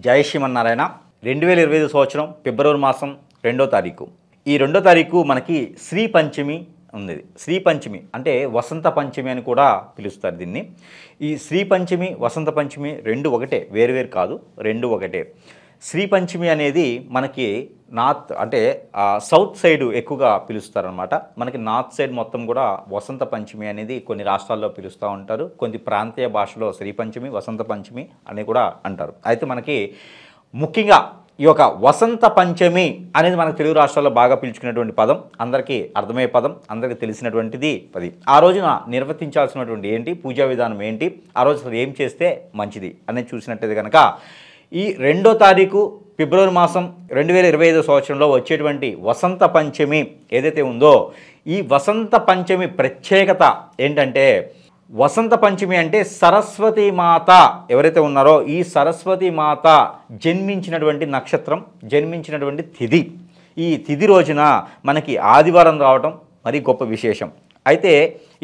జై శ్రీమన్నారాయణ 2025 సంవత్సరం ఫిబ్రవరి మాసం 2వ తారీఖు. ఈ 2వ తారీఖు మనకి శ్రీ పంచమి ఉంది. శ్రీ పంచమి అంటే వసంత పంచమి అని కూడా పిలుస్తారు దీన్ని. ఈ శ్రీ పంచమి వసంత పంచమి రెండు ఒకటే, వేరువేరు కాదు, రెండు ఒకటే. శ్రీ పంచమి అనేది మనకి నార్త్ అంటే సౌత్ సైడ్ ఎక్కువగా పిలుస్తారనమాట. మనకి నార్త్ సైడ్ మొత్తం కూడా వసంత పంచమి అనేది కొన్ని రాష్ట్రాల్లో పిలుస్తూ ఉంటారు. కొన్ని ప్రాంతీయ భాషలో శ్రీ పంచమి వసంత పంచమి అని కూడా అంటారు. అయితే మనకి ముఖ్యంగా ఈ యొక్క వసంత పంచమి అనేది మనకు తెలుగు రాష్ట్రాల్లో బాగా పిలుచుకునేటువంటి పదం, అందరికీ అర్థమయ్యే పదం, అందరికీ తెలిసినటువంటిది అది. ఆ రోజున నిర్వర్తించాల్సినటువంటి ఏంటి, పూజా విధానం ఏంటి, ఆ రోజు అసలు ఏం చేస్తే మంచిది అనేది చూసినట్టయితే కనుక ఈ 2వ తారీఖు ఫిబ్రవరి మాసం 2025 సంవత్సరంలో వచ్చేటువంటి వసంత పంచమి ఏదైతే ఉందో, ఈ వసంత పంచమి ప్రత్యేకత ఏంటంటే, వసంత పంచమి అంటే సరస్వతి మాత ఎవరైతే ఉన్నారో ఈ సరస్వతి మాత జన్మించినటువంటి నక్షత్రం, జన్మించినటువంటి తిథి. ఈ తిథి రోజున మనకి ఆదివారం రావటం మరి గొప్ప విశేషం. అయితే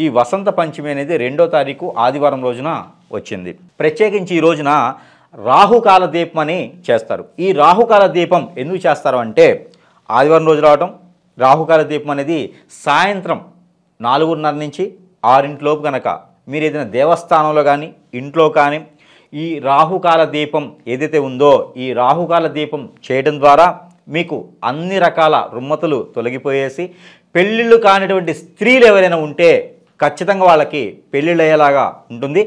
ఈ వసంత పంచమి అనేది 2వ తారీఖు ఆదివారం రోజున వచ్చింది. ప్రత్యేకించి ఈ రోజున రాహుకాల దీపం అని చేస్తారు. ఈ రాహుకాల దీపం ఎందుకు చేస్తారు అంటే, ఆదివారం రోజు రావటం, రాహుకాల దీపం అనేది సాయంత్రం 4:30 నుంచి 6 లోపు కనుక మీరు ఏదైనా దేవస్థానంలో కానీ ఇంట్లో కానీ ఈ రాహుకాల దీపం ఏదైతే ఉందో ఈ రాహుకాల దీపం చేయడం ద్వారా మీకు అన్ని రకాల రుమ్మతులు తొలగిపోయేసి పెళ్ళిళ్ళు కానిటువంటి స్త్రీలు ఎవరైనా ఉంటే ఖచ్చితంగా వాళ్ళకి పెళ్ళిళ్ళు అయ్యేలాగా ఉంటుంది.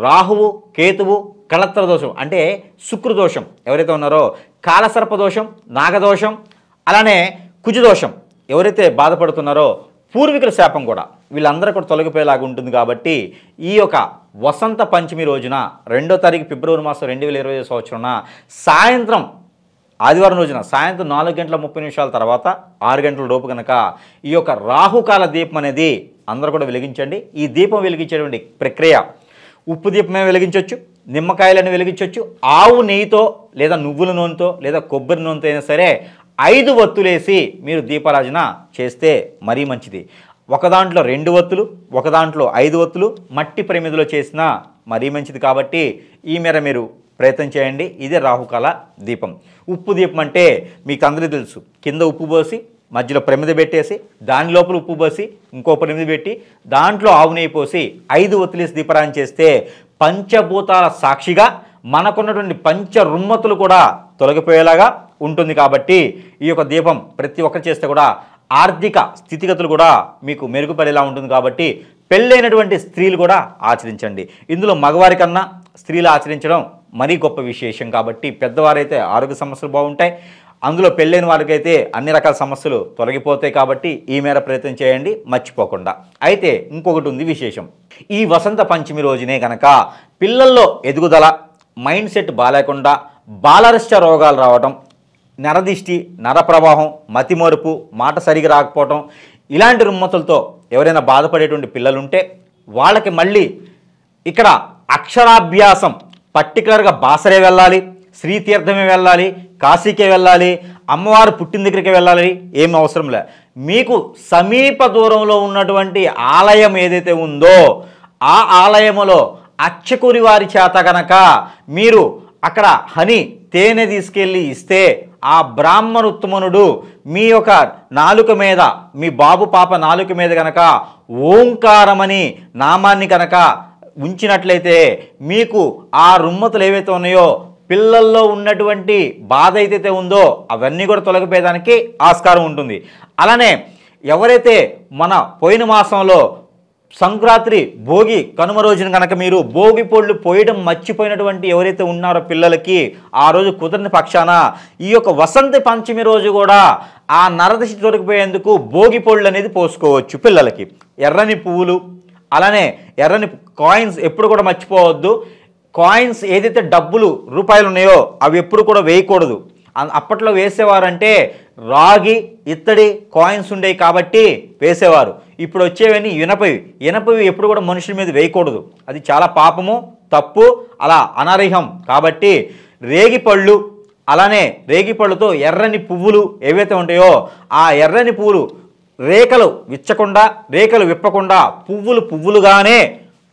రాహువు, కేతువు, కళత్ర దోషం అంటే శుక్రదోషం ఎవరైతే ఉన్నారో, కాలసర్పదోషం, నాగదోషం, అలానే కుజదోషం ఎవరైతే బాధపడుతున్నారో, పూర్వీకుల శాపం కూడా వీళ్ళందరూ కూడా తొలగిపోయేలాగా ఉంటుంది. కాబట్టి ఈ యొక్క వసంత పంచమి రోజున 2వ తారీఖు ఫిబ్రవరి మాసం 2025 సంవత్సరాన సాయంత్రం ఆదివారం రోజున సాయంత్రం 4:30 తర్వాత 6 గంటల లోపు కనుక ఈ యొక్క రాహుకాల దీపం అనేది అందరూ కూడా వెలిగించండి. ఈ దీపం వెలిగించేటువంటి ప్రక్రియ ఉప్పు దీపమే వెలిగించవచ్చు, నిమ్మకాయలను వెలిగించవచ్చు, ఆవు నెయ్యితో లేదా నువ్వుల నూనెతో లేదా కొబ్బరి నూనెతో అయినా సరే 5 ఒత్తులేసి మీరు దీపారాజన చేస్తే మరీ మంచిది. ఒక దాంట్లో 2 ఒత్తులు, ఒక దాంట్లో 5 ఒత్తులు మట్టి ప్రమిదలో చేసినా మరీ మంచిది. కాబట్టి ఈ మేర మీరు ప్రయత్నం చేయండి. ఇదే రాహుకాల దీపం. ఉప్పు దీపం అంటే మీకు అందరికీ తెలుసు, కింద ఉప్పు పోసి మధ్యలో ప్రమిద పెట్టేసి దాని లోపల ఉప్పు పోసి ఇంకో ప్రమిద పెట్టి దాంట్లో ఆవు నెయ్యి పోసి 5 ఒత్తులేసి దీపారాజన చేస్తే పంచభూతాల సాక్షిగా మనకున్నటువంటి పంచ రుమ్మతులు కూడా తొలగిపోయేలాగా ఉంటుంది. కాబట్టి ఈ యొక్క దీపం ప్రతి ఒక్కరు చేస్తే కూడా ఆర్థిక స్థితిగతులు కూడా మీకు మెరుగుపడేలా ఉంటుంది. కాబట్టి పెళ్ళైనటువంటి స్త్రీలు కూడా ఆచరించండి. ఇందులో మగవారి కన్నా స్త్రీలు ఆచరించడం మరీ గొప్ప విశేషం. కాబట్టి పెద్దవారైతే ఆరోగ్య సమస్యలు బాగుంటాయి, అందులో పెళ్ళైన వారికైతే అన్ని రకాల సమస్యలు తొలగిపోతాయి. కాబట్టి ఈ మేర ప్రయత్నం చేయండి మర్చిపోకుండా. అయితే ఇంకొకటి ఉంది విశేషం. ఈ వసంత పంచమి రోజునే కనుక పిల్లల్లో ఎదుగుదల, మైండ్ సెట్ బాలేకుండా బాలరిష్ట రోగాలు రావటం, నరదిష్టి, నర ప్రవాహం, మతిమరుపు, మాట సరిగా రాకపోవటం, ఇలాంటి రుమ్మతులతో ఎవరైనా బాధపడేటువంటి పిల్లలుంటే వాళ్ళకి మళ్ళీ ఇక్కడ అక్షరాభ్యాసం పర్టికులర్గా బాసరే వెళ్ళాలి, శ్రీతీర్థమే వెళ్ళాలి, కాశీకే వెళ్ళాలి, అమ్మవారు పుట్టిన దగ్గరికి వెళ్ళాలి, ఏం అవసరం లే. మీకు సమీప దూరంలో ఉన్నటువంటి ఆలయం ఏదైతే ఉందో ఆ ఆలయములో అర్చకురి వారి చేత కనుక మీరు అక్కడ తేనె తీసుకెళ్ళి ఇస్తే ఆ బ్రాహ్మణోత్తమనుడు మీ యొక్క నాలుక మీద, మీ బాబు పాప నాలుక మీద కనుక ఓంకారమని నామాన్ని కనుక ఉంచినట్లయితే మీకు ఆ రుమ్మతులు ఏవైతే ఉన్నాయో పిల్లల్లో ఉన్నటువంటి బాధ అయితే ఉందో అవన్నీ కూడా తొలగిపోయేదానికి ఆస్కారం ఉంటుంది. అలానే ఎవరైతే మన పోయిన మాసంలో సంక్రాంతి భోగి కనుమ రోజున కనుక మీరు భోగి పళ్ళు పోయడం మర్చిపోయినటువంటి ఎవరైతే ఉన్నారో పిల్లలకి ఆ రోజు కుదరని పక్షాన ఈ యొక్క వసంత పంచమి రోజు కూడా ఆ నరదిష్టి దొరికిపోయేందుకు భోగి పళ్ళు అనేది పోసుకోవచ్చు పిల్లలకి. ఎర్రని పువ్వులు, అలానే ఎర్రని కాయిన్స్ ఎప్పుడు కూడా మర్చిపోవద్దు. కాయిన్స్ ఏదైతే డబ్బులు రూపాయలు ఉన్నాయో అవి ఎప్పుడు కూడా వేయకూడదు. అప్పట్లో వేసేవారంటే రాగి, ఇత్తడి కాయిన్స్ ఉండేవి కాబట్టి వేసేవారు. ఇప్పుడు వచ్చేవన్నీ ఇనపవి ఎప్పుడు కూడా మనుషుల మీద వేయకూడదు. అది చాలా పాపము, తప్పు, అలా అనర్హం. కాబట్టి రేగిపళ్ళు, అలానే రేగిపళ్ళుతో ఎర్రని పువ్వులు ఏవైతే ఉంటాయో ఆ ఎర్రని పువ్వులు రేఖలు విచ్చకుండా, రేఖలు విప్పకుండా పువ్వులుగానే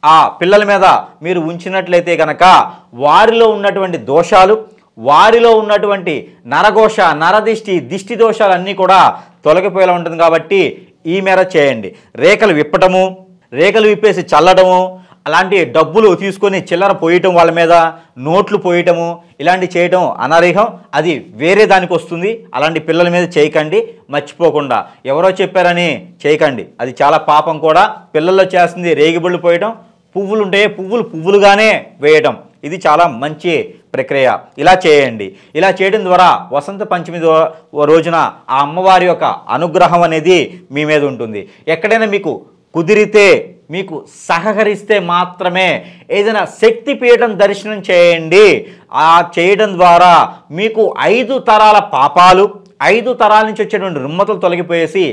ఆ పిల్లల మీద మీరు ఉంచినట్లయితే కనుక వారిలో ఉన్నటువంటి దోషాలు, వారిలో ఉన్నటువంటి నరఘోష, నరదిష్టి, దిష్టి దోషాలన్నీ కూడా తొలగిపోయేలా ఉంటుంది కాబట్టి ఈ మేర చేయండి. రేఖలు విప్పటము, రేఖలు విప్పేసి చల్లడము, అలాంటి డబ్బులు తీసుకొని చిల్లర పోయటం, వాళ్ళ మీద నోట్లు పోయటము, ఇలాంటి చేయటం అనర్హం. అది వేరే దానికి వస్తుంది. అలాంటి పిల్లల మీద చేయకండి. మర్చిపోకుండా ఎవరో చెప్పారని చేయకండి, అది చాలా పాపం కూడా. పిల్లల్లో చేస్తుంది రేగిబుళ్ళు పోయటం, పువ్వులు ఉంటే పువ్వులుగానే వేయటం, ఇది చాలా మంచి ప్రక్రియ. ఇలా చేయండి. ఇలా చేయడం ద్వారా వసంత పంచమి రోజున ఆ అమ్మవారి యొక్క అనుగ్రహం అనేది మీ మీద ఉంటుంది. ఎక్కడైనా మీకు కుదిరితే, మీకు సహకరిస్తే మాత్రమే ఏదైనా శక్తిపీఠం దర్శనం చేయండి. ఆ చేయడం ద్వారా మీకు 5 తరాల పాపాలు, 5 తరాల నుంచి వచ్చేటువంటి రుమ్మతులు తొలగిపోయేసి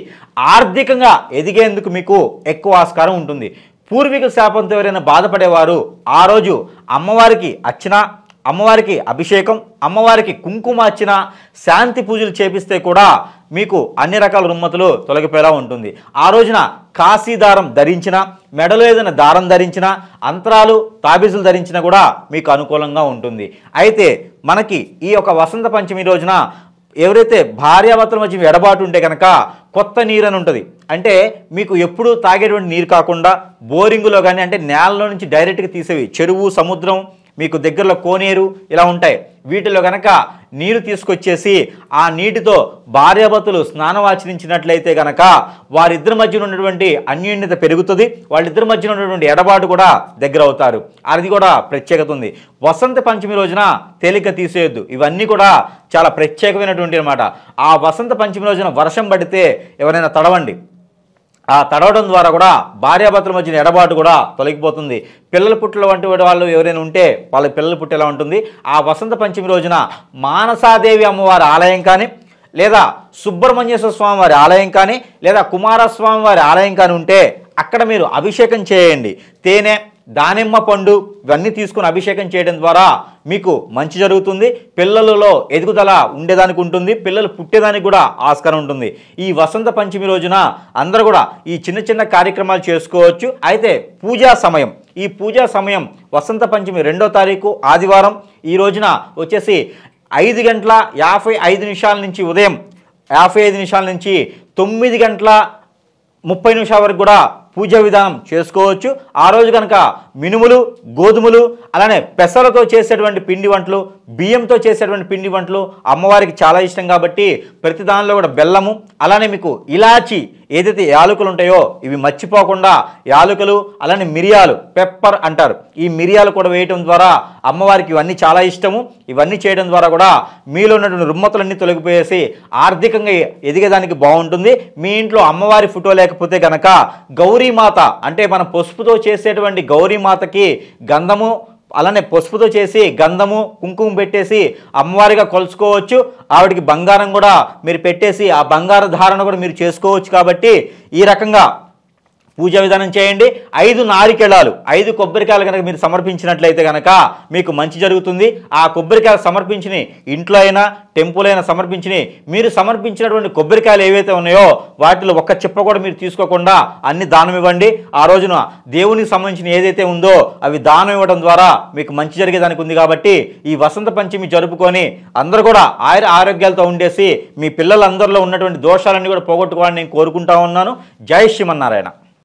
ఆర్థికంగా ఎదిగేందుకు మీకు ఎక్కువ ఆస్కారం ఉంటుంది. పూర్వీక శాపంతో ఎవరైనా బాధపడేవారు ఆ రోజు అమ్మవారికి అర్చన, అమ్మవారికి అభిషేకం, అమ్మవారికి కుంకుమ అర్చన, శాంతి పూజలు చేపిస్తే కూడా మీకు అన్ని రకాల రుమ్మతులు తొలగిపోయేలా ఉంటుంది. ఆ రోజున కాశీదారం ధరించిన, మెడలో ఏదైనా దారం ధరించిన, అంతరాలు తాబీజులు ధరించినా కూడా మీకు అనుకూలంగా ఉంటుంది. అయితే మనకి ఈ యొక్క వసంత పంచమి రోజున ఎవరైతే భార్యాభర్తల మధ్య ఎడబాటు ఉంటే కనుక కొత్త నీరు అని ఉంటుంది. అంటే మీకు ఎప్పుడూ తాగేటువంటి నీరు కాకుండా బోరింగులో కానీ, అంటే నేలలో నుంచి డైరెక్ట్గా తీసేవి, చెరువు, సముద్రం, మీకు దగ్గరలో కోనేరు ఇలా ఉంటాయి, వీటిలో కనుక నీరు తీసుకొచ్చేసి ఆ నీటితో భార్యాభర్తలు స్నానం ఆచరించినట్లయితే కనుక వారిద్దరి మధ్యన ఉన్నటువంటి అన్యోన్యత పెరుగుతుంది. వాళ్ళిద్దరి మధ్యన ఉన్నటువంటి ఎడబాటు కూడా దగ్గర అవుతారు. అది కూడా ప్రత్యేకత ఉంది. వసంత పంచమి రోజున తేలిక తీసేయొద్దు. ఇవన్నీ కూడా చాలా ప్రత్యేకమైనటువంటి అన్నమాట. ఆ వసంత పంచమి రోజున వర్షం పడితే ఎవరైనా తడవండి. ఆ తడవడం ద్వారా కూడా భార్యాభర్తల మధ్యన ఎడబాటు కూడా తొలగిపోతుంది. పిల్లల పుట్టల వంటి వాళ్ళు ఎవరైనా ఉంటే వాళ్ళ పిల్లల పుట్టేలా ఉంటుంది. ఆ వసంత పంచమి రోజున మానసాదేవి అమ్మవారి ఆలయం కానీ, లేదా సుబ్రహ్మణ్యేశ్వర స్వామి వారి ఆలయం కానీ, లేదా కుమారస్వామి వారి ఆలయం కానీ ఉంటే అక్కడ మీరు అభిషేకం చేయండి. తేనె, దానిమ్మ పండు ఇవన్నీ తీసుకుని అభిషేకం చేయడం ద్వారా మీకు మంచి జరుగుతుంది. పిల్లలలో ఎదుగుదల ఉండేదానికి ఉంటుంది, పిల్లలు పుట్టేదానికి కూడా ఆస్కారం ఉంటుంది. ఈ వసంత పంచమి రోజున అందరూ కూడా ఈ చిన్న చిన్న కార్యక్రమాలు చేసుకోవచ్చు. అయితే పూజా సమయం, ఈ పూజా సమయం వసంత పంచమి 2వ తారీఖు ఆదివారం ఈ రోజున వచ్చేసి 5:55 నుంచి ఉదయం 55 నిమిషాల నుంచి 9:30 వరకు కూడా పూజా విధానం చేసుకోవచ్చు. ఆ రోజు కనుక మినుములు, గోధుమలు, అలానే పెసలతో చేసేటువంటి పిండి వంటలు, బియ్యంతో చేసేటువంటి పిండి వంటలు అమ్మవారికి చాలా ఇష్టం కాబట్టి ప్రతి దానిలో కూడా బెల్లము, అలానే మీకు ఇలాచి ఏదైతే యాలకులు ఉంటాయో ఇవి మర్చిపోకుండా యాలకులు, అలానే మిరియాలు, పెప్పర్ అంటారు, ఈ మిరియాలు కూడా వేయటం ద్వారా అమ్మవారికి ఇవన్నీ చాలా ఇష్టము. ఇవన్నీ చేయడం ద్వారా కూడా మీలో ఉన్నటువంటి రుమ్మతులన్నీ తొలగిపోయేసి ఆర్థికంగా ఎదిగేదానికి బాగుంటుంది. మీ ఇంట్లో అమ్మవారి ఫోటో లేకపోతే కనుక గౌరీమాత, అంటే మనం పసుపుతో చేసేటువంటి గౌరీమాతకి గంధము, అలానే పసుపుతో చేసి గంధము, కుంకుమ పెట్టేసి అమ్మవారిగా కొలుచుకోవచ్చు. ఆవిడికి బంగారం కూడా మీరు పెట్టేసి ఆ బంగార ధారణ కూడా మీరు చేసుకోవచ్చు. కాబట్టి ఈ రకంగా పూజా విధానం చేయండి. 5 నారికేళాలు, 5 కొబ్బరికాయలు కనుక మీరు సమర్పించినట్లయితే కనుక మీకు మంచి జరుగుతుంది. ఆ కొబ్బరికాయలు సమర్పించిన ఇంట్లో అయినా, టెంపుల్ అయినా సమర్పించిన మీరు సమర్పించినటువంటి కొబ్బరికాయలు ఏవైతే ఉన్నాయో వాటిలో ఒక్క చిప్ప కూడా మీరు తీసుకోకుండా అన్ని దానం ఇవ్వండి. ఆ రోజున దేవునికి సంబంధించిన ఏదైతే ఉందో అవి దానం ఇవ్వడం ద్వారా మీకు మంచి జరిగేదానికి ఉంది. కాబట్టి ఈ వసంత పంచమి జరుపుకొని అందరూ కూడా ఆరోగ్యాలతో ఉండేసి మీ పిల్లలందరిలో ఉన్నటువంటి దోషాలన్నీ కూడా పోగొట్టుకోవాలని నేను కోరుకుంటా ఉన్నాను. జై శ్రీమన్నారాయణ.